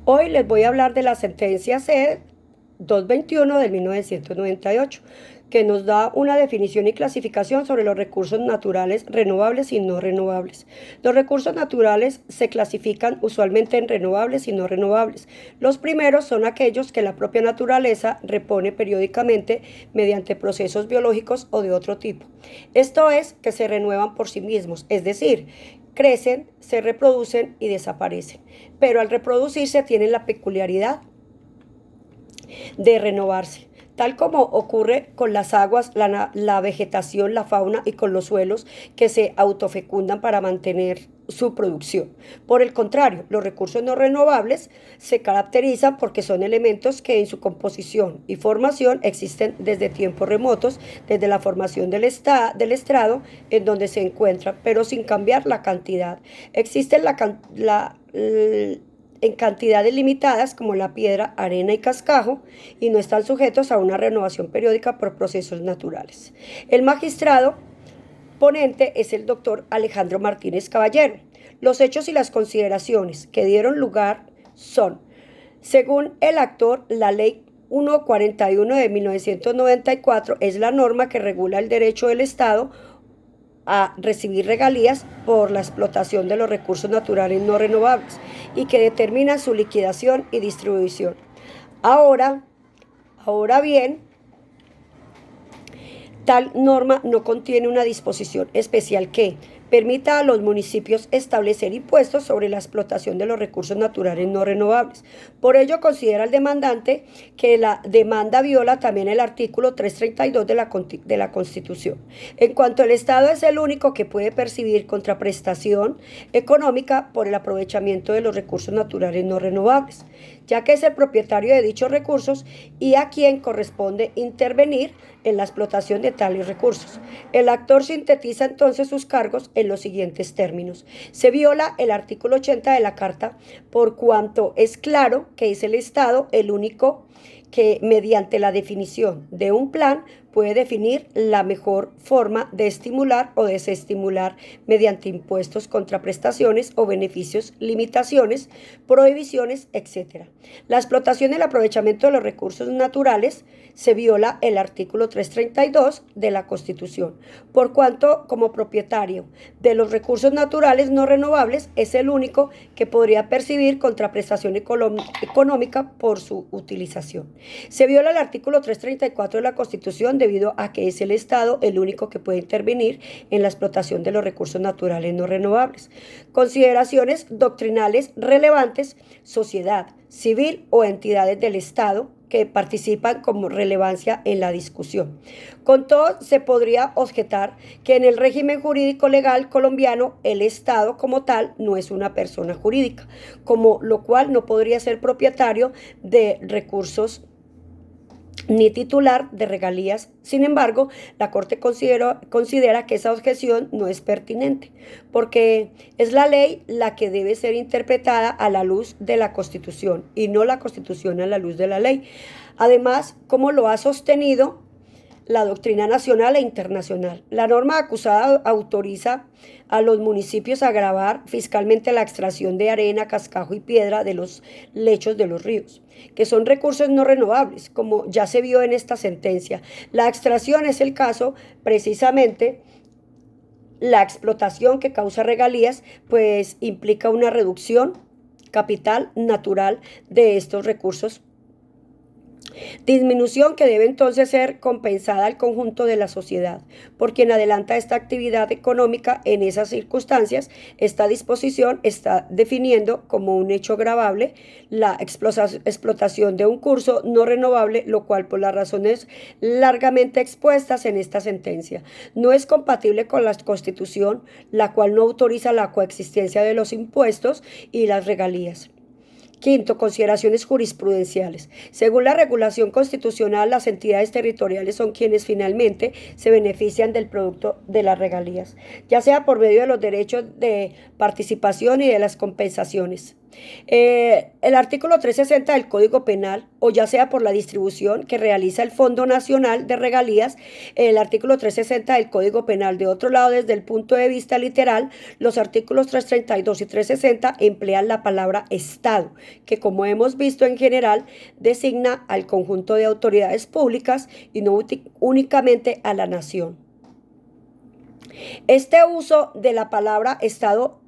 Hoy les voy a hablar de la sentencia C-221 de 1998, que nos da una definición y clasificación sobre los recursos naturales renovables y no renovables. Los recursos naturales se clasifican usualmente en renovables y no renovables. Los primeros son aquellos que la propia naturaleza repone periódicamente mediante procesos biológicos o de otro tipo. Esto es, que se renuevan por sí mismos, es decir, crecen, se reproducen y desaparecen, pero al reproducirse tienen la peculiaridad de renovarse, tal como ocurre con las aguas, la vegetación, la fauna y con los suelos que se autofecundan para mantener su producción. Por el contrario, los recursos no renovables se caracterizan porque son elementos que en su composición y formación existen desde tiempos remotos, desde la formación del estrado en donde se encuentran, pero sin cambiar la cantidad. Existen en cantidades limitadas como la piedra, arena y cascajo, y no están sujetos a una renovación periódica por procesos naturales. El magistrado ponente es el doctor Alejandro Martínez Caballero. Los hechos y las consideraciones que dieron lugar son: según el actor, la ley 141 de 1994 es la norma que regula el derecho del Estado a recibir regalías por la explotación de los recursos naturales no renovables y que determina su liquidación y distribución. Ahora, ahora bien, tal norma no contiene una disposición especial que permita a los municipios establecer impuestos sobre la explotación de los recursos naturales no renovables. Por ello, considera el demandante que la demanda viola también el artículo 332 de la Constitución. En cuanto el Estado es el único que puede percibir contraprestación económica por el aprovechamiento de los recursos naturales no renovables, ya que es el propietario de dichos recursos y a quien corresponde intervenir en la explotación de tales recursos. El actor sintetiza entonces sus cargos en los siguientes términos: se viola el artículo 80 de la Carta por cuanto es claro que es el Estado el único que, mediante la definición de un plan, puede definir la mejor forma de estimular o desestimular mediante impuestos, contraprestaciones o beneficios, limitaciones, prohibiciones, etc. La explotación y el aprovechamiento de los recursos naturales se viola el artículo 332 de la Constitución, por cuanto como propietario de los recursos naturales no renovables es el único que podría percibir contraprestación económica por su utilización. Se viola el artículo 334 de la Constitución debido a que es el Estado el único que puede intervenir en la explotación de los recursos naturales no renovables. Consideraciones doctrinales relevantes: sociedad civil o entidades del Estado que participan con relevancia en la discusión. Con todo, se podría objetar que en el régimen jurídico legal colombiano el Estado como tal no es una persona jurídica, como lo cual no podría ser propietario de recursos ni titular de regalías. Sin embargo, la Corte considera que esa objeción no es pertinente, porque es la ley la que debe ser interpretada a la luz de la Constitución y no la Constitución a la luz de la ley. Además, como lo ha sostenido la doctrina nacional e internacional, la norma acusada autoriza a los municipios a gravar fiscalmente la extracción de arena, cascajo y piedra de los lechos de los ríos, que son recursos no renovables, como ya se vio en esta sentencia. La extracción es el caso precisamente. La explotación, que causa regalías, pues implica una reducción capital natural de estos recursos, disminución que debe entonces ser compensada al conjunto de la sociedad. Por quien adelanta esta actividad económica en esas circunstancias, esta disposición está definiendo como un hecho gravable la explotación de un curso no renovable, lo cual, por las razones largamente expuestas en esta sentencia, no es compatible con la Constitución, la cual no autoriza la coexistencia de los impuestos y las regalías. Quinto, consideraciones jurisprudenciales. Según la regulación constitucional, las entidades territoriales son quienes finalmente se benefician del producto de las regalías, ya sea por medio de los derechos de participación y de las compensaciones. El artículo 360 del Código Penal, o ya sea por la distribución que realiza el Fondo Nacional de Regalías, el artículo 360 del Código Penal. De otro lado, desde el punto de vista literal, los artículos 332 y 360 emplean la palabra Estado, que como hemos visto en general, designa al conjunto de autoridades públicas y no únicamente a la nación. Este uso de la palabra Estado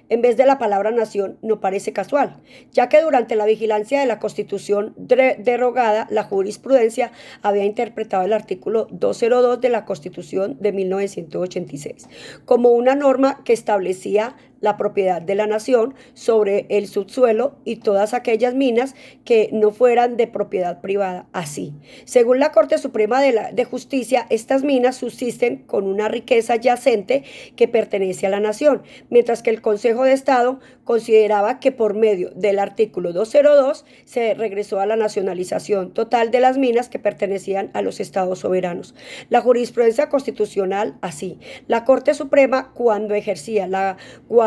en vez de la palabra nación no parece casual, ya que durante la vigilancia de la Constitución derogada, la jurisprudencia había interpretado el artículo 202 de la Constitución de 1986 como una norma que establecía la propiedad de la nación sobre el subsuelo y todas aquellas minas que no fueran de propiedad privada. Así, según la Corte Suprema de Justicia, estas minas subsisten con una riqueza yacente que pertenece a la nación, mientras que el Consejo de Estado consideraba que por medio del artículo 202 se regresó a la nacionalización total de las minas que pertenecían a los estados soberanos. La jurisprudencia constitucional, así, la Corte Suprema, cuando ejercía la guarda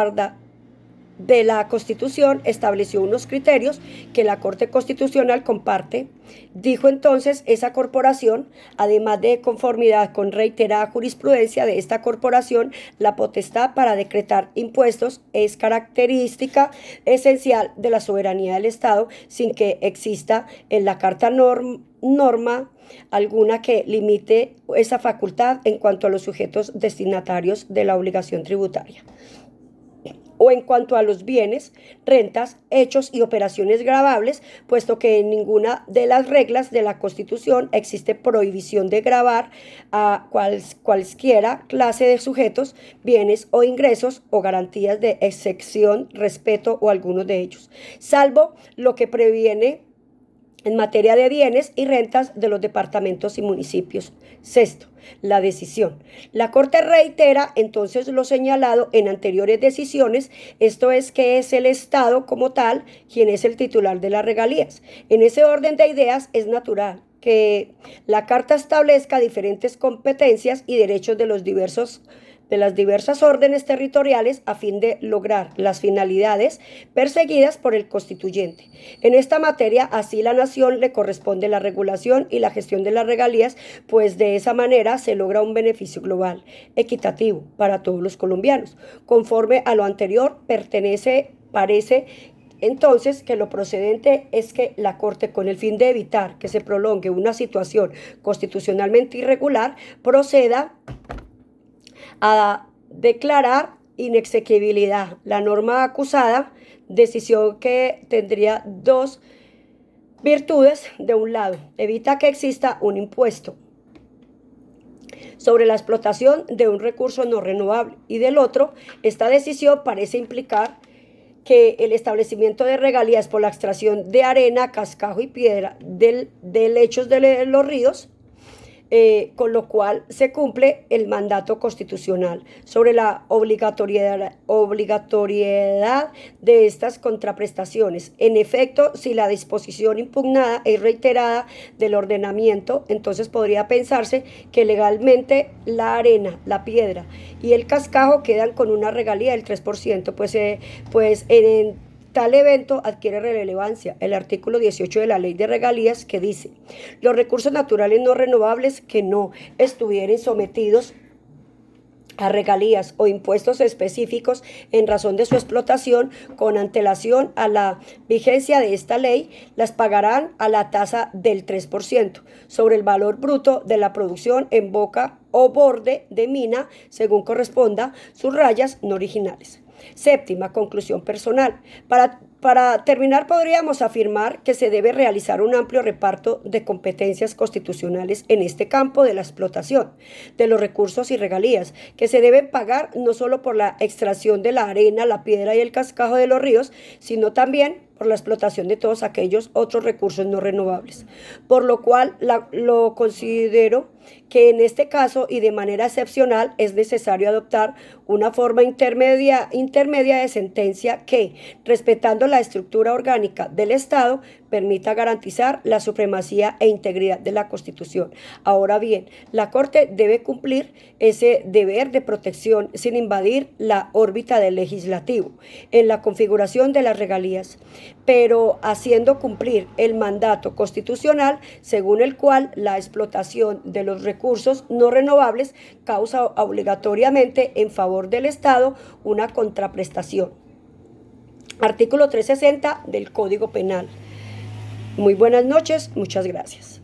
de la Constitución, estableció unos criterios que la Corte Constitucional comparte. Dijo entonces, esa corporación, además de conformidad con reiterada jurisprudencia de esta corporación, la potestad para decretar impuestos es característica esencial de la soberanía del Estado, sin que exista en la Carta norma alguna que limite esa facultad en cuanto a los sujetos destinatarios de la obligación tributaria, o en cuanto a los bienes, rentas, hechos y operaciones gravables, puesto que en ninguna de las reglas de la Constitución existe prohibición de gravar a cualquiera clase de sujetos, bienes o ingresos o garantías de excepción, respeto o algunos de ellos, salvo lo que previene en materia de bienes y rentas de los departamentos y municipios. Sexto, la decisión. La Corte reitera entonces lo señalado en anteriores decisiones, esto es que es el Estado como tal quien es el titular de las regalías. En ese orden de ideas es natural que la Carta establezca diferentes competencias y derechos de las diversas órdenes territoriales a fin de lograr las finalidades perseguidas por el constituyente. En esta materia, así la nación le corresponde la regulación y la gestión de las regalías, pues de esa manera se logra un beneficio global, equitativo para todos los colombianos. Conforme a lo anterior, parece entonces que lo procedente es que la Corte, con el fin de evitar que se prolongue una situación constitucionalmente irregular, proceda a declarar inexequibilidad la norma acusada, decisión que tendría dos virtudes. De un lado, evita que exista un impuesto sobre la explotación de un recurso no renovable, y del otro, esta decisión parece implicar que el establecimiento de regalías por la extracción de arena, cascajo y piedra de lechos de los ríos, con lo cual se cumple el mandato constitucional sobre la obligatoriedad de estas contraprestaciones. En efecto, si la disposición impugnada es reiterada del ordenamiento, entonces podría pensarse que legalmente la arena, la piedra y el cascajo quedan con una regalía del 3%, pues en tal evento adquiere relevancia el artículo 18 de la Ley de Regalías, que dice: los recursos naturales no renovables que no estuvieran sometidos a regalías o impuestos específicos en razón de su explotación con antelación a la vigencia de esta ley, las pagarán a la tasa del 3% sobre el valor bruto de la producción en boca o borde de mina, según corresponda, sus rayas no originales. Séptima, conclusión personal. Para terminar, podríamos afirmar que se debe realizar un amplio reparto de competencias constitucionales en este campo de la explotación de los recursos y regalías, que se deben pagar no solo por la extracción de la arena, la piedra y el cascajo de los ríos, sino también por la explotación de todos aquellos otros recursos no renovables. Por lo cual lo considero que en este caso y de manera excepcional es necesario adoptar una forma intermedia de sentencia que, respetando la estructura orgánica del Estado, permita garantizar la supremacía e integridad de la Constitución. Ahora bien, la Corte debe cumplir ese deber de protección sin invadir la órbita del legislativo en la configuración de las regalías, pero haciendo cumplir el mandato constitucional según el cual la explotación de los recursos no renovables causa obligatoriamente en favor del Estado una contraprestación. Artículo 360 del Código Penal. Muy buenas noches, muchas gracias.